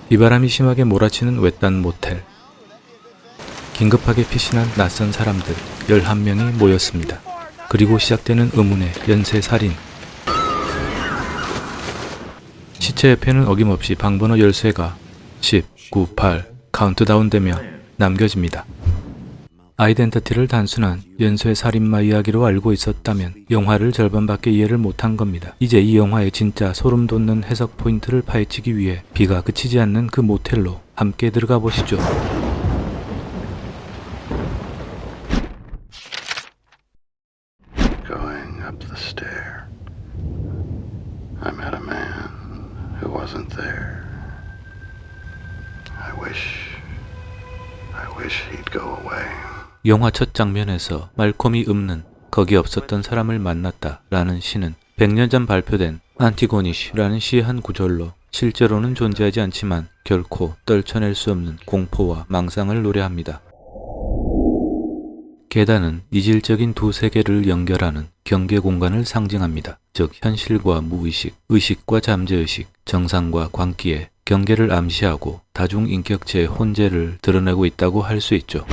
비바람이 심하게 몰아치는 외딴 모텔. 긴급하게 피신한 낯선 사람들 11명이 모였습니다. 그리고 시작되는 의문의 연쇄살인. 시체 옆에는 어김없이 방번호 열쇠가 10, 9, 8 카운트다운되며 남겨집니다. 아이덴티티를 단순한 연쇄살인마 이야기로 알고 있었다면 영화를 절반밖에 이해를 못한 겁니다. 이제 이 영화의 진짜 소름 돋는 해석 포인트를 파헤치기 위해 비가 그치지 않는 그 모텔로 함께 들어가 보시죠. Going up the stair, I met a man who wasn't there. I wish he'd go away. 영화 첫 장면에서 말콤이 읊는 거기 없었던 사람을 만났다 라는 시는 100년 전 발표된 안티고니시라는 시의 한 구절로 실제로는 존재하지 않지만 결코 떨쳐낼 수 없는 공포와 망상을 노래합니다. 계단은 이질적인 두 세계를 연결하는 경계 공간을 상징합니다. 즉 현실과 무의식, 의식과 잠재의식, 정상과 광기의 경계를 암시하고 다중인격체의 혼재를 드러내고 있다고 할 수 있죠.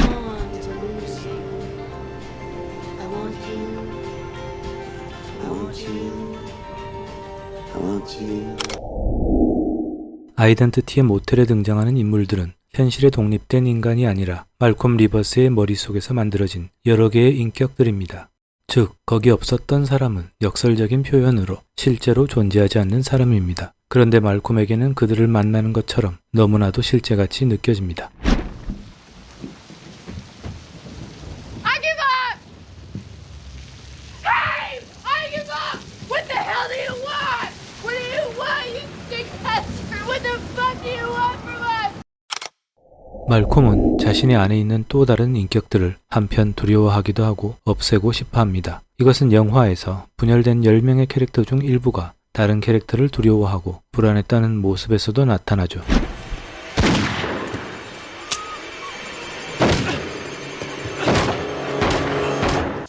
아이덴티티의 모텔에 등장하는 인물들은 현실에 독립된 인간이 아니라 말콤 리버스의 머릿속에서 만들어진 여러 개의 인격들입니다. 즉, 거기 없었던 사람은 역설적인 표현으로 실제로 존재하지 않는 사람입니다. 그런데 말콤에게는 그들을 만나는 것처럼 너무나도 실제같이 느껴집니다. 말콤은 자신의 안에 있는 또 다른 인격들을 한편 두려워하기도 하고 없애고 싶어 합니다. 이것은 영화에서 분열된 10명의 캐릭터 중 일부가 다른 캐릭터를 두려워하고 불안했다는 모습에서도 나타나죠.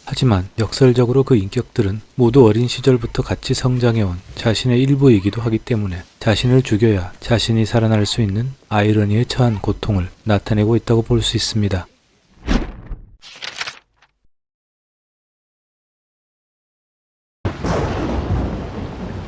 하지만 역설적으로 그 인격들은 모두 어린 시절부터 같이 성장해온 자신의 일부이기도 하기 때문에 자신을 죽여야 자신이 살아날 수 있는 아이러니에 처한 고통을 나타내고 있다고 볼 수 있습니다.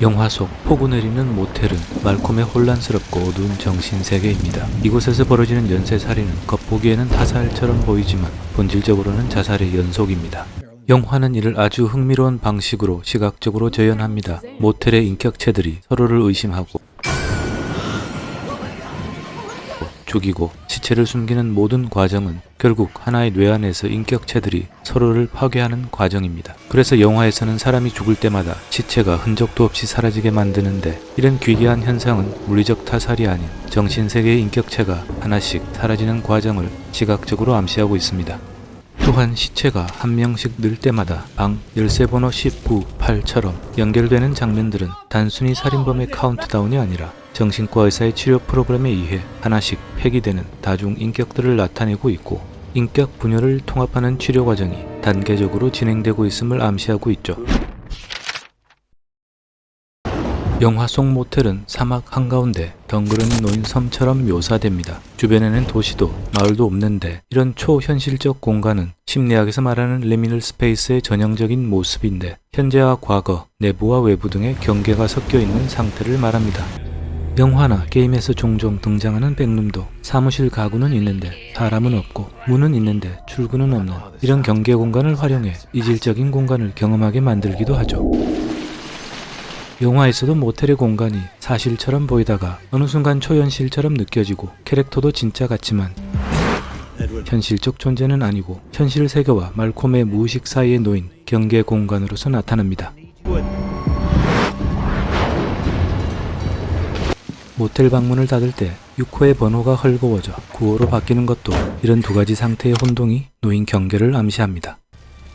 영화 속 폭우 내리는 모텔은 말콤의 혼란스럽고 어두운 정신세계입니다. 이곳에서 벌어지는 연쇄살인은 겉보기에는 타살처럼 보이지만 본질적으로는 자살의 연속입니다. 영화는 이를 아주 흥미로운 방식으로 시각적으로 재현합니다. 모텔의 인격체들이 서로를 의심하고 죽이고 시체를 숨기는 모든 과정은 결국 하나의 뇌 안에서 인격체들이 서로를 파괴하는 과정입니다. 그래서 영화에서는 사람이 죽을 때마다 시체가 흔적도 없이 사라지게 만드는데 이런 귀기한 현상은 물리적 타살이 아닌 정신세계의 인격체가 하나씩 사라지는 과정을 시각적으로 암시하고 있습니다. 또한 시체가 한 명씩 늘 때마다 방 열쇠번호 19, 8처럼 연결되는 장면들은 단순히 살인범의 카운트다운이 아니라 정신과 의사의 치료 프로그램에 의해 하나씩 폐기되는 다중 인격들을 나타내고 있고 인격 분열을 통합하는 치료 과정이 단계적으로 진행되고 있음을 암시하고 있죠. 영화 속 모텔은 사막 한가운데 덩그러니 놓인 섬처럼 묘사됩니다. 주변에는 도시도 마을도 없는데 이런 초현실적 공간은 심리학에서 말하는 리미널 스페이스의 전형적인 모습인데 현재와 과거, 내부와 외부 등의 경계가 섞여 있는 상태를 말합니다. 영화나 게임에서 종종 등장하는 백룸도 사무실 가구는 있는데 사람은 없고 문은 있는데 출구는 없는 이런 경계 공간을 활용해 이질적인 공간을 경험하게 만들기도 하죠. 영화에서도 모텔의 공간이 사실처럼 보이다가 어느 순간 초현실처럼 느껴지고 캐릭터도 진짜 같지만 현실적 존재는 아니고 현실 세계와 말콤의 무의식 사이에 놓인 경계 공간으로서 나타납니다. 모텔 방문을 닫을 때 6호의 번호가 헐거워져 9호로 바뀌는 것도 이런 두 가지 상태의 혼동이 놓인 경계를 암시합니다.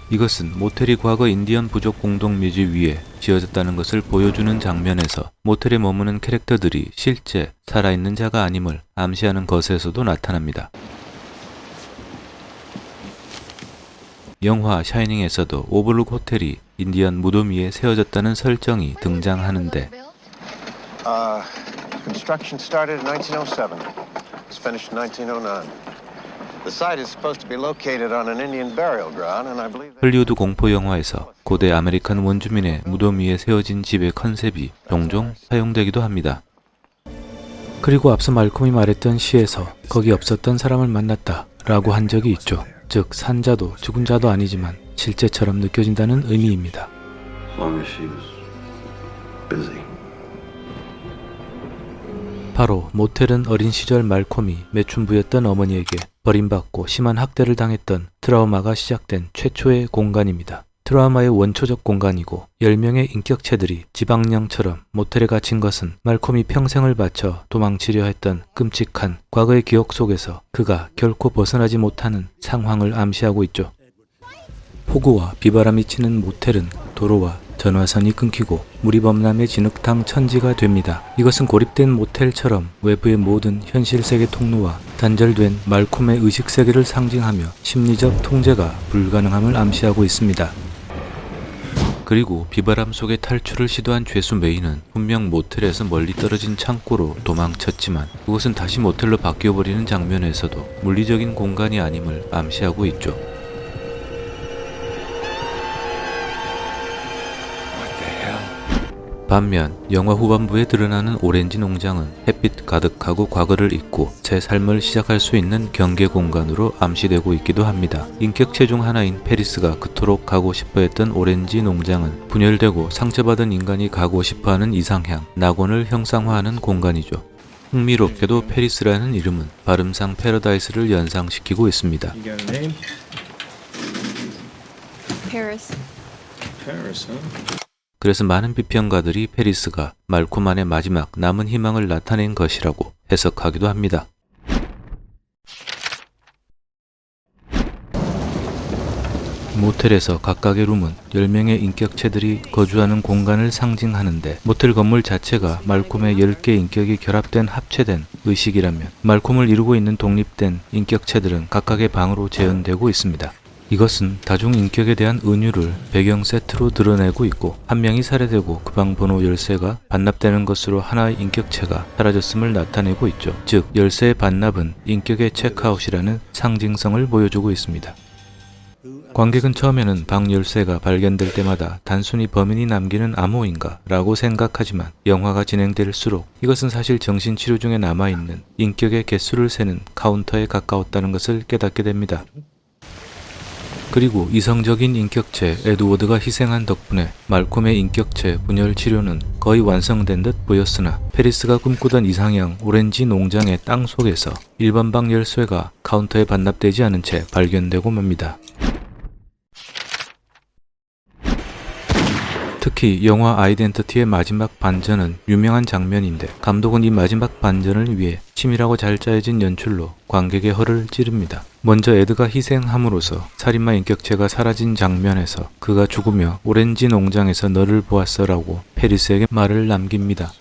이것은 모텔이 과거 인디언 부족 공동묘지 위에 지어졌다는 것을 보여주는 장면에서 모텔에 머무는 캐릭터들이 실제 살아있는 자가 아님을 암시하는 것에서도 나타납니다. 영화 샤이닝에서도 오버룩 호텔이 인디언 무덤 위에 세워졌다는 설정이 등장하는데 Construction started in 1907. It's finished in 1909. The site is supposed to be located on an Indian burial ground, and I believe 헐리우드 공포 영화에서 고대 아메리칸 원주민의 무덤 위에 세워진 집의 컨셉이 종종 사용되기도 합니다. 그리고 앞서 말콤이 말했던 시에서 거기 없었던 사람을 만났다 라고 한 적이 있죠. 즉 산자도 죽은 자도 아니지만 실제처럼 느껴진다는 의미입니다. As long as she was busy. 바로 모텔은 어린 시절 말콤이 매춘부였던 어머니에게 버림받고 심한 학대를 당했던 트라우마가 시작된 최초의 공간입니다. 트라우마의 원초적 공간이고 10명의 인격체들이 지방령처럼 모텔에 갇힌 것은 말콤이 평생을 바쳐 도망치려 했던 끔찍한 과거의 기억 속에서 그가 결코 벗어나지 못하는 상황을 암시하고 있죠. 폭우와 비바람이 치는 모텔은 도로와 전화선이 끊기고 물이 범람해 진흙탕 천지가 됩니다. 이것은 고립된 모텔처럼 외부의 모든 현실세계 통로와 단절된 말콤의 의식세계를 상징하며 심리적 통제가 불가능함을 암시하고 있습니다. 그리고 비바람 속에 탈출을 시도한 죄수 메이는 분명 모텔에서 멀리 떨어진 창고로 도망쳤지만 그것은 다시 모텔로 바뀌어버리는 장면에서도 물리적인 공간이 아님을 암시하고 있죠. 반면 영화 후반부에 드러나는 오렌지 농장은 햇빛 가득하고 과거를 잊고 새 삶을 시작할 수 있는 경계 공간으로 암시되고 있기도 합니다. 인격체 중 하나인 페리스가 그토록 가고 싶어했던 오렌지 농장은 분열되고 상처받은 인간이 가고 싶어하는 이상향, 낙원을 형상화하는 공간이죠. 흥미롭게도 페리스라는 이름은 발음상 패러다이스를 연상시키고 있습니다. You got a name? Paris. Paris, huh? 그래서 많은 비평가들이 페리스가 말콤만의 마지막 남은 희망을 나타낸 것이라고 해석하기도 합니다. 모텔에서 각각의 룸은 10명의 인격체들이 거주하는 공간을 상징하는데 모텔 건물 자체가 말콤의 10개 인격이 결합된 합체된 의식이라면 말콤을 이루고 있는 독립된 인격체들은 각각의 방으로 재현되고 있습니다. 이것은 다중인격에 대한 은유를 배경 세트로 드러내고 있고 한 명이 살해되고 그 방 번호 열쇠가 반납되는 것으로 하나의 인격체가 사라졌음을 나타내고 있죠. 즉 열쇠의 반납은 인격의 체크아웃이라는 상징성을 보여주고 있습니다. 관객은 처음에는 방 열쇠가 발견될 때마다 단순히 범인이 남기는 암호인가 라고 생각하지만 영화가 진행될수록 이것은 사실 정신치료 중에 남아있는 인격의 개수를 세는 카운터에 가까웠다는 것을 깨닫게 됩니다. 그리고 이성적인 인격체 에드워드가 희생한 덕분에 말콤의 인격체 분열 치료는 거의 완성된 듯 보였으나 페리스가 꿈꾸던 이상형 오렌지 농장의 땅 속에서 일반 방 열쇠가 카운터에 반납되지 않은 채 발견되고 맙니다. 특히 영화 아이덴티티의 마지막 반전은 유명한 장면인데 감독은 이 마지막 반전을 위해 치밀하고 잘 짜여진 연출로 관객의 혀를 찌릅니다. 먼저 에드가 희생함으로써 살인마 인격체가 사라진 장면에서 그가 죽으며 오렌지 농장에서 너를 보았어 라고 페리스에게 말을 남깁니다.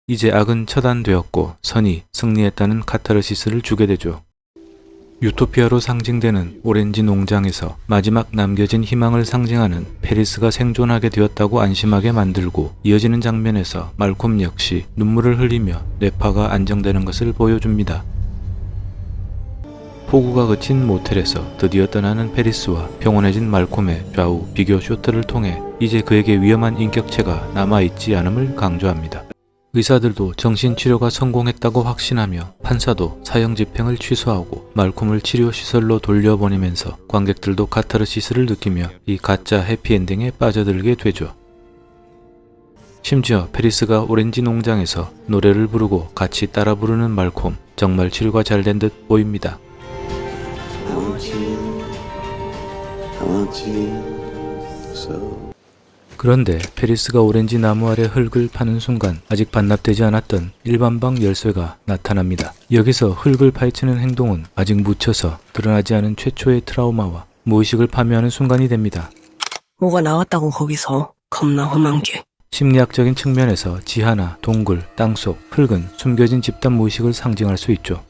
이제 악은 처단되었고 선이 승리했다는 카타르시스를 주게 되죠. 유토피아로 상징되는 오렌지 농장에서 마지막 남겨진 희망을 상징하는 페리스가 생존하게 되었다고 안심하게 만들고 이어지는 장면에서 말콤 역시 눈물을 흘리며 뇌파가 안정되는 것을 보여줍니다. 폭우가 그친 모텔에서 드디어 떠나는 페리스와 평온해진 말콤의 좌우 비교 쇼트를 통해 이제 그에게 위험한 인격체가 남아있지 않음을 강조합니다. 의사들도 정신치료가 성공했다고 확신하며 판사도 사형 집행을 취소하고 말콤을 치료시설로 돌려보내면서 관객들도 카타르시스를 느끼며 이 가짜 해피엔딩에 빠져들게 되죠. 심지어 페리스가 오렌지 농장에서 노래를 부르고 같이 따라 부르는 말콤, 정말 치료가 잘 된 듯 보입니다. I want you so. 그런데 페리스가 오렌지 나무 아래 흙을 파는 순간 아직 반납되지 않았던 일반방 열쇠가 나타납니다. 여기서 흙을 파헤치는 행동은 아직 묻혀서 드러나지 않은 최초의 트라우마와 무의식을 파묘하는 순간이 됩니다. 뭐가 나왔다고 거기서 겁나 험한 게. 심리학적인 측면에서 지하나 동굴, 땅속, 흙은 숨겨진 집단 무의식을 상징할 수 있죠.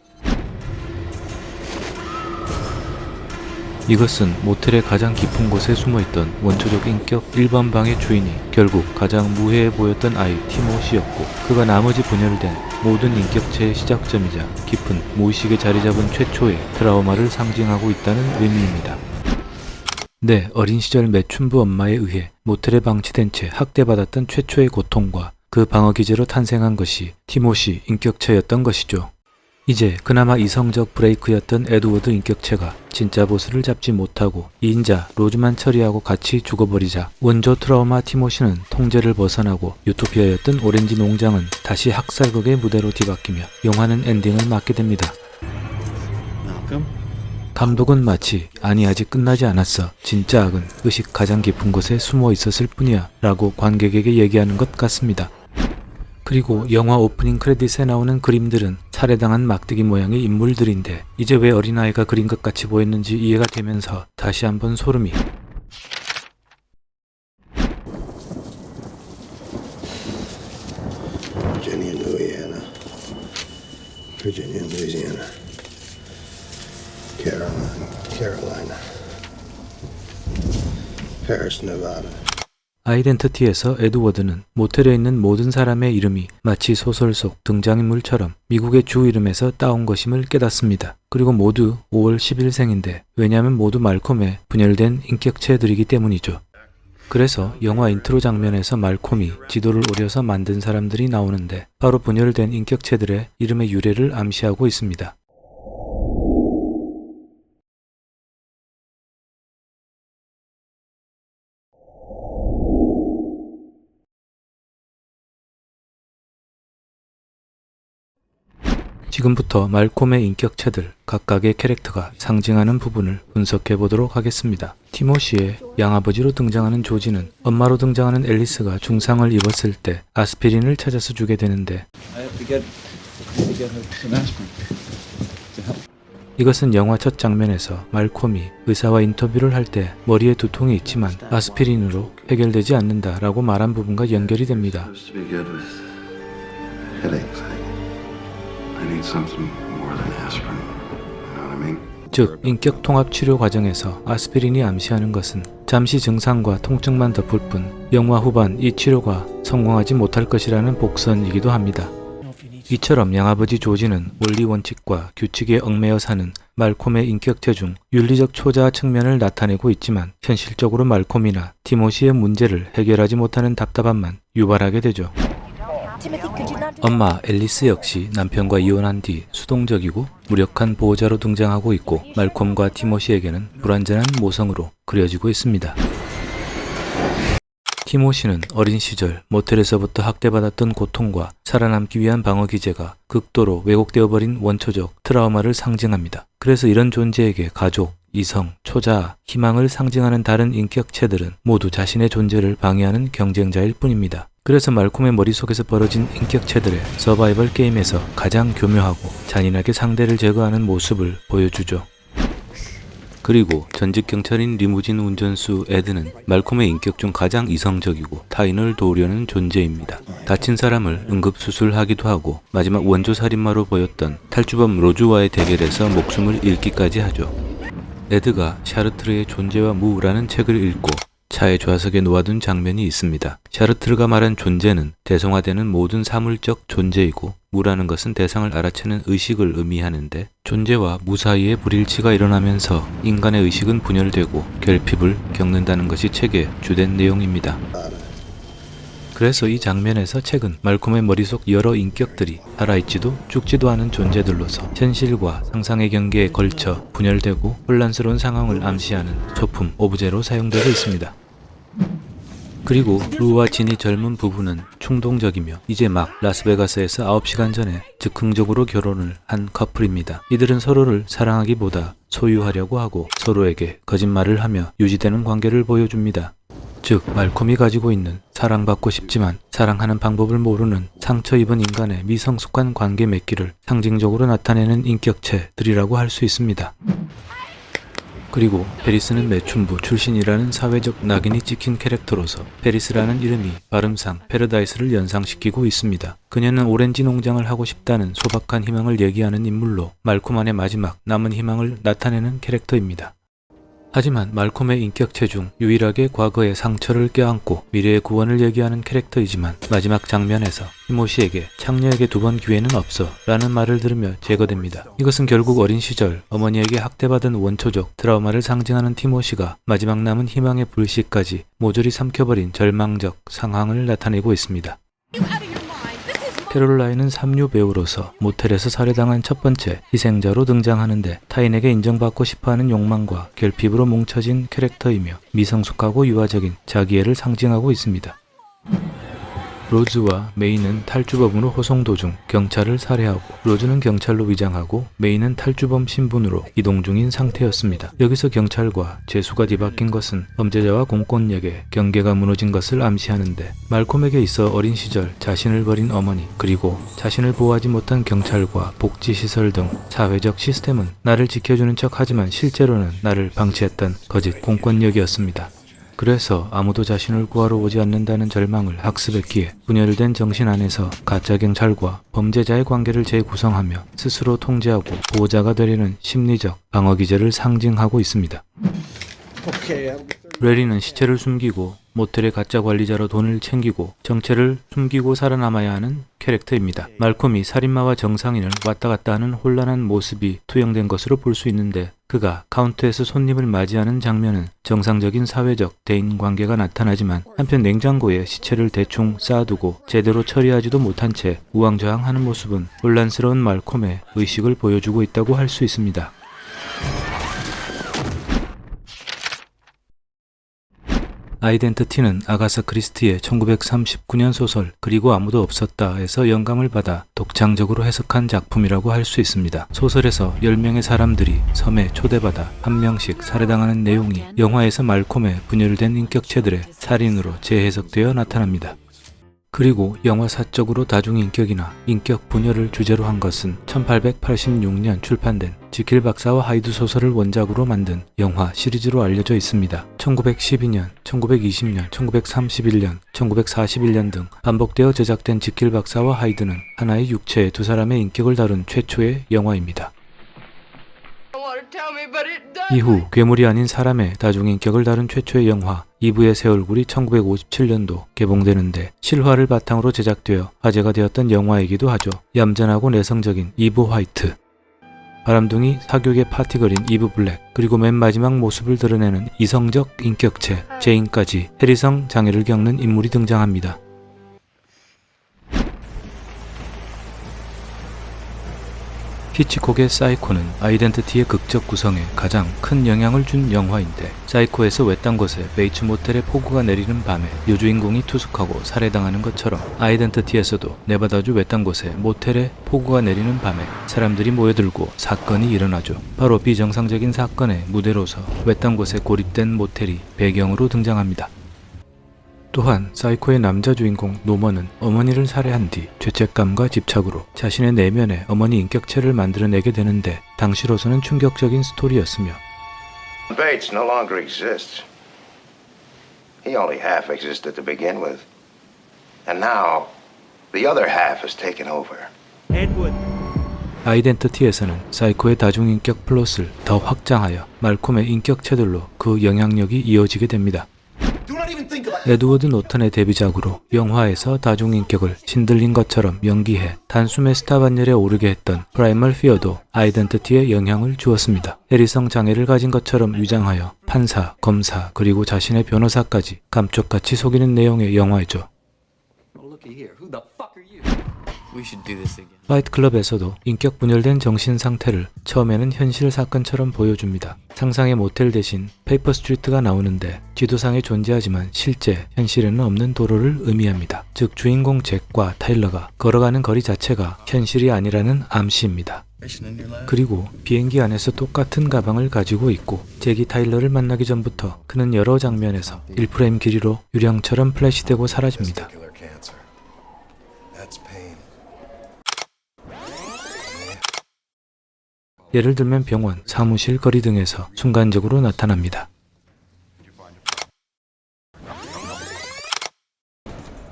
이것은 모텔의 가장 깊은 곳에 숨어있던 원초적 인격 1번 방의 주인이 결국 가장 무해해 보였던 아이 티모시였고, 그가 나머지 분열된 모든 인격체의 시작점이자 깊은 무의식에 자리 잡은 최초의 트라우마를 상징하고 있다는 의미입니다. 네, 어린 시절 매춘부 엄마에 의해 모텔에 방치된 채 학대받았던 최초의 고통과 그 방어 기제로 탄생한 것이 티모시 인격체였던 것이죠. 이제 그나마 이성적 브레이크였던 에드워드 인격체가 진짜 보스를 잡지 못하고 2인자 로즈만 처리하고 같이 죽어버리자 원조 트라우마 티모시는 통제를 벗어나고 유토피아였던 오렌지 농장은 다시 학살극의 무대로 뒤바뀌며 영화는 엔딩을 맞게 됩니다. Malcolm? 감독은 마치 아니 아직 끝나지 않았어, 진짜 악은 의식 가장 깊은 곳에 숨어 있었을 뿐이야 라고 관객에게 얘기하는 것 같습니다. 그리고 영화 오프닝 크레딧에 나오는 그림들은 살해당한 막대기 모양의 인물들인데 이제 왜 어린아이가 그린 것 같이 보였는지 이해가 되면서 다시 한번 소름이. Virginia, Louisiana. Virginia, Louisiana. Carolina. Paris, Nevada. 아이덴티티에서 에드워드는 모텔에 있는 모든 사람의 이름이 마치 소설 속 등장인물처럼 미국의 주 이름에서 따온 것임을 깨닫습니다. 그리고 모두 5월 10일생인데 왜냐하면 모두 말콤의 분열된 인격체들이기 때문이죠. 그래서 영화 인트로 장면에서 말콤이 지도를 오려서 만든 사람들이 나오는데 바로 분열된 인격체들의 이름의 유래를 암시하고 있습니다. 지금부터 말콤의 인격체들 각각의 캐릭터가 상징하는 부분을 분석해 보도록 하겠습니다. 티모시의 양아버지로 등장하는 조지는 엄마로 등장하는 앨리스가 중상을 입었을 때 아스피린을 찾아서 주게 되는데 I have to get her some aspirin to help. 이것은 영화 첫 장면에서 말콤이 의사와 인터뷰를 할 때 머리에 두통이 있지만 아스피린으로 해결되지 않는다라고 말한 부분과 연결이 됩니다. Supposed to be good with headaches. I need something more than aspirin. You know what I mean? 즉, 인격 통합 치료 과정에서 아스피린이 암시하는 것은 잠시 증상과 통증만 덮을 뿐 영화 후반 이 치료가 성공하지 못할 것이라는 복선이기도 합니다. 이처럼 양아버지 조지는 원리 원칙과 규칙에 얽매여 사는 말콤의 인격체 중 윤리적 초자아 측면을 나타내고 있지만 현실적으로 말콤이나 티모시의 문제를 해결하지 못하는 답답함만 유발하게 되죠. 엄마 앨리스 역시 남편과 이혼한 뒤 수동적이고 무력한 보호자로 등장하고 있고 말콤과 티모시에게는 불완전한 모성으로 그려지고 있습니다. 티모시는 어린 시절 모텔에서부터 학대받았던 고통과 살아남기 위한 방어 기제가 극도로 왜곡되어 버린 원초적 트라우마를 상징합니다. 그래서 이런 존재에게 가족, 이성, 초자아, 희망을 상징하는 다른 인격체들은 모두 자신의 존재를 방해하는 경쟁자일 뿐입니다. 그래서 말콤의 머릿속에서 벌어진 인격체들의 서바이벌 게임에서 가장 교묘하고 잔인하게 상대를 제거하는 모습을 보여주죠. 그리고 전직 경찰인 리무진 운전수 에드는 말콤의 인격 중 가장 이성적이고 타인을 도우려는 존재입니다. 다친 사람을 응급수술하기도 하고 마지막 원조 살인마로 보였던 탈주범 로즈와의 대결에서 목숨을 잃기까지 하죠. 에드가 샤르트르의 존재와 무라는 책을 읽고 차의 좌석에 놓아둔 장면이 있습니다. 샤르트르가 말한 존재는 대성화되는 모든 사물적 존재이고 무라는 것은 대상을 알아채는 의식을 의미하는데 존재와 무 사이에 불일치가 일어나면서 인간의 의식은 분열되고 결핍을 겪는다는 것이 책의 주된 내용입니다. 그래서 이 장면에서 책은 말콤의 머릿속 여러 인격들이 살아있지도 죽지도 않은 존재들로서 현실과 상상의 경계에 걸쳐 분열되고 혼란스러운 상황을 암시하는 소품 오브제로 사용되고 있습니다. 그리고 루와 진이 젊은 부부는 충동적이며 이제 막 라스베가스에서 9시간 전에 즉흥적으로 결혼을 한 커플입니다. 이들은 서로를 사랑하기보다 소유하려고 하고 서로에게 거짓말을 하며 유지되는 관계를 보여줍니다. 즉, 말콤이 가지고 있는 사랑받고 싶지만 사랑하는 방법을 모르는 상처 입은 인간의 미성숙한 관계 맺기를 상징적으로 나타내는 인격체들이라고 할 수 있습니다. 그리고 페리스는 매춘부 출신이라는 사회적 낙인이 찍힌 캐릭터로서 페리스라는 이름이 발음상 패러다이스를 연상시키고 있습니다. 그녀는 오렌지 농장을 하고 싶다는 소박한 희망을 얘기하는 인물로 말콤 안의 마지막 남은 희망을 나타내는 캐릭터입니다. 하지만 말콤의 인격체 중 유일하게 과거의 상처를 껴안고 미래의 구원을 얘기하는 캐릭터이지만 마지막 장면에서 티모시에게 창녀에게 2번 기회는 없어 라는 말을 들으며 제거됩니다. 이것은 결국 어린 시절 어머니에게 학대받은 원초적 트라우마를 상징하는 티모시가 마지막 남은 희망의 불씨까지 모조리 삼켜버린 절망적 상황을 나타내고 있습니다. 캐롤라인은 삼류 배우로서 모텔에서 살해당한 첫 번째 희생자로 등장하는데 타인에게 인정받고 싶어하는 욕망과 결핍으로 뭉쳐진 캐릭터이며 미성숙하고 유아적인 자기애를 상징하고 있습니다. 로즈와 메이는 탈주범으로 호송 도중 경찰을 살해하고 로즈는 경찰로 위장하고 메이는 탈주범 신분으로 이동 중인 상태였습니다. 여기서 경찰과 죄수가 뒤바뀐 것은 범죄자와 공권력의 경계가 무너진 것을 암시하는데 말콤에게 있어 어린 시절 자신을 버린 어머니 그리고 자신을 보호하지 못한 경찰과 복지시설 등 사회적 시스템은 나를 지켜주는 척 하지만 실제로는 나를 방치했던 거짓 공권력이었습니다. 그래서 아무도 자신을 구하러 오지 않는다는 절망을 학습했기에 분열된 정신 안에서 가짜 경찰과 범죄자의 관계를 재구성하며 스스로 통제하고 보호자가 되려는 심리적 방어 기제를 상징하고 있습니다. 레리는 시체를 숨기고 모텔의 가짜 관리자로 돈을 챙기고 정체를 숨기고 살아남아야 하는 캐릭터입니다. 말콤이 살인마와 정상인을 왔다 갔다 하는 혼란한 모습이 투영된 것으로 볼 수 있는데 그가 카운터에서 손님을 맞이하는 장면은 정상적인 사회적 대인관계가 나타나지만 한편 냉장고에 시체를 대충 쌓아두고 제대로 처리하지도 못한 채 우왕좌왕하는 모습은 혼란스러운 말콤의 의식을 보여주고 있다고 할 수 있습니다. 아이덴티티는 아가사 크리스티의 1939년 소설 그리고 아무도 없었다에서 영감을 받아 독창적으로 해석한 작품이라고 할 수 있습니다. 소설에서 10명의 사람들이 섬에 초대받아 한 명씩 살해당하는 내용이 영화에서 말콤의 분열된 인격체들의 살인으로 재해석되어 나타납니다. 그리고 영화사적으로 다중인격이나 인격 분열을 주제로 한 것은 1886년 출판된 지킬 박사와 하이드 소설을 원작으로 만든 영화 시리즈로 알려져 있습니다. 1912년, 1920년, 1931년, 1941년 등 반복되어 제작된 지킬 박사와 하이드는 하나의 육체의 2사람의 인격을 다룬 최초의 영화입니다. 이후 괴물이 아닌 사람의 다중인격을 다룬 최초의 영화 이브의 새 얼굴이 1957년도 개봉되는데 실화를 바탕으로 제작되어 화제가 되었던 영화이기도 하죠. 얌전하고 내성적인 이브 화이트, 바람둥이 사교계 파티걸인 이브 블랙, 그리고 맨 마지막 모습을 드러내는 이성적 인격체 제인까지 해리성 장애를 겪는 인물이 등장합니다. 히치콕의 사이코는 아이덴티티의 극적 구성에 가장 큰 영향을 준 영화인데 사이코에서 외딴 곳에 베이츠 모텔에 폭우가 내리는 밤에 여주인공이 투숙하고 살해당하는 것처럼 아이덴티티에서도 네바다주 외딴 곳에 모텔에 폭우가 내리는 밤에 사람들이 모여들고 사건이 일어나죠. 바로 비정상적인 사건의 무대로서 외딴 곳에 고립된 모텔이 배경으로 등장합니다. 또한 사이코의 남자 주인공 노먼은 어머니를 살해한 뒤 죄책감과 집착으로 자신의 내면에 어머니 인격체를 만들어내게 되는데 당시로서는 충격적인 스토리였으며 Bates no longer exists. He only half existed to begin with. And now, the other half has taken over. 아이덴티티에서는 사이코의 다중인격 플롯을 더 확장하여 말콤의 인격체들로 그 영향력이 이어지게 됩니다. 에드워드 노턴의 데뷔작으로 영화에서 다중인격을 신들린 것처럼 연기해 단숨에 스타 반열에 오르게 했던 프라이멀 피어도 아이덴티티에 영향을 주었습니다. 해리성 장애를 가진 것처럼 위장하여 판사, 검사, 그리고 자신의 변호사까지 감쪽같이 속이는 내용의 영화이죠. 파이트클럽에서도 인격 분열된 정신 상태를 처음에는 현실 사건처럼 보여줍니다. 상상의 모텔 대신 페이퍼 스트리트가 나오는데 지도상에 존재하지만 실제 현실에는 없는 도로를 의미합니다. 즉 주인공 잭과 타일러가 걸어가는 거리 자체가 현실이 아니라는 암시입니다. 그리고 비행기 안에서 똑같은 가방을 가지고 있고 잭이 타일러를 만나기 전부터 그는 여러 장면에서 1프레임 길이로 유령처럼 플래시되고 사라집니다. 예를 들면 병원, 사무실, 거리 등에서 순간적으로 나타납니다.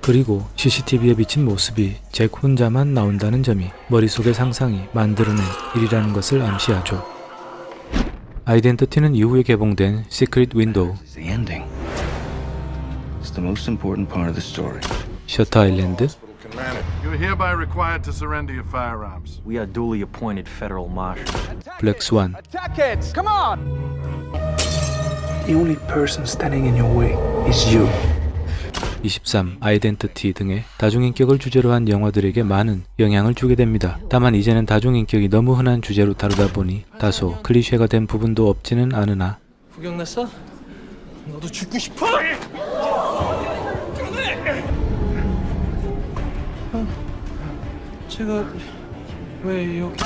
그리고 CCTV에 비친 모습이 잭 혼자만 나온다는 점이 머릿속의 상상이 만들어낸 일이라는 것을 암시하죠. 아이덴티티는 이후에 개봉된 시크릿 윈도우, It's the ending. It's the most important part of the story. 셔터 아일랜드, You're hereby required to surrender your firearms. We are duly appointed federal marshals. 블랙 스완, The only person standing in your way is you. 23, 아이덴티티 등의 다중인격을 주제로 한 영화들에게 많은 영향을 주게 됩니다. 다만 이제는 다중인격이 너무 흔한 주제로 다루다 보니 다소 클리셰가 된 부분도 없지는 않으나 구경났어? 너도 죽고 싶어? 제가 왜 여기?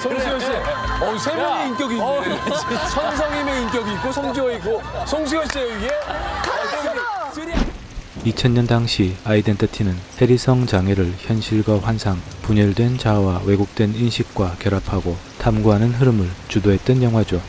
송수현 씨, 세 명의 인격이 있네. 천성임의 인격이 있고 송지호 있고 송수현 씨예요 이게? 2000년 당시 아이덴티티는 해리성 장애를 현실과 환상, 분열된 자아와 왜곡된 인식과 결합하고 탐구하는 흐름을 주도했던 영화죠.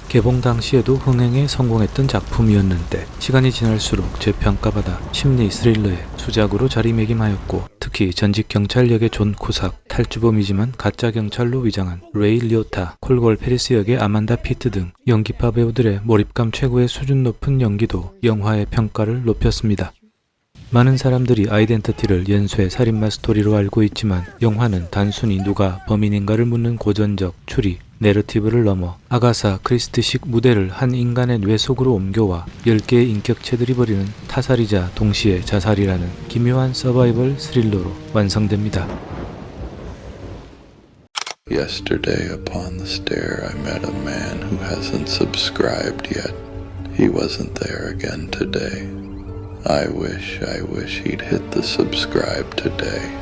개봉 당시에도 흥행에 성공했던 작품이었는데 시간이 지날수록 재평가받아 심리 스릴러의 수작으로 자리매김하였고, 특히 전직 경찰 역의 존 쿠삭, 탈주범이지만 가짜 경찰로 위장한 레이 리오타, 콜걸 페리스 역의 아만다 피트 등 연기파 배우들의 몰입감 최고의 수준 높은 연기도 영화의 평가를 높였습니다. 많은 사람들이 아이덴티티를 연쇄 살인마 스토리로 알고 있지만 영화는 단순히 누가 범인인가를 묻는 고전적 추리, 내러티브를 넘어 아가사 크리스트식 무대를 한 인간의 뇌 속으로 옮겨와 10개의 인격체들이 벌이는 타살이자 동시에 자살이라는 기묘한 서바이벌 스릴러로 완성됩니다. Yesterday upon the stair I met a man who hasn't subscribed yet. He wasn't there again today. I wish he'd hit the subscribe today.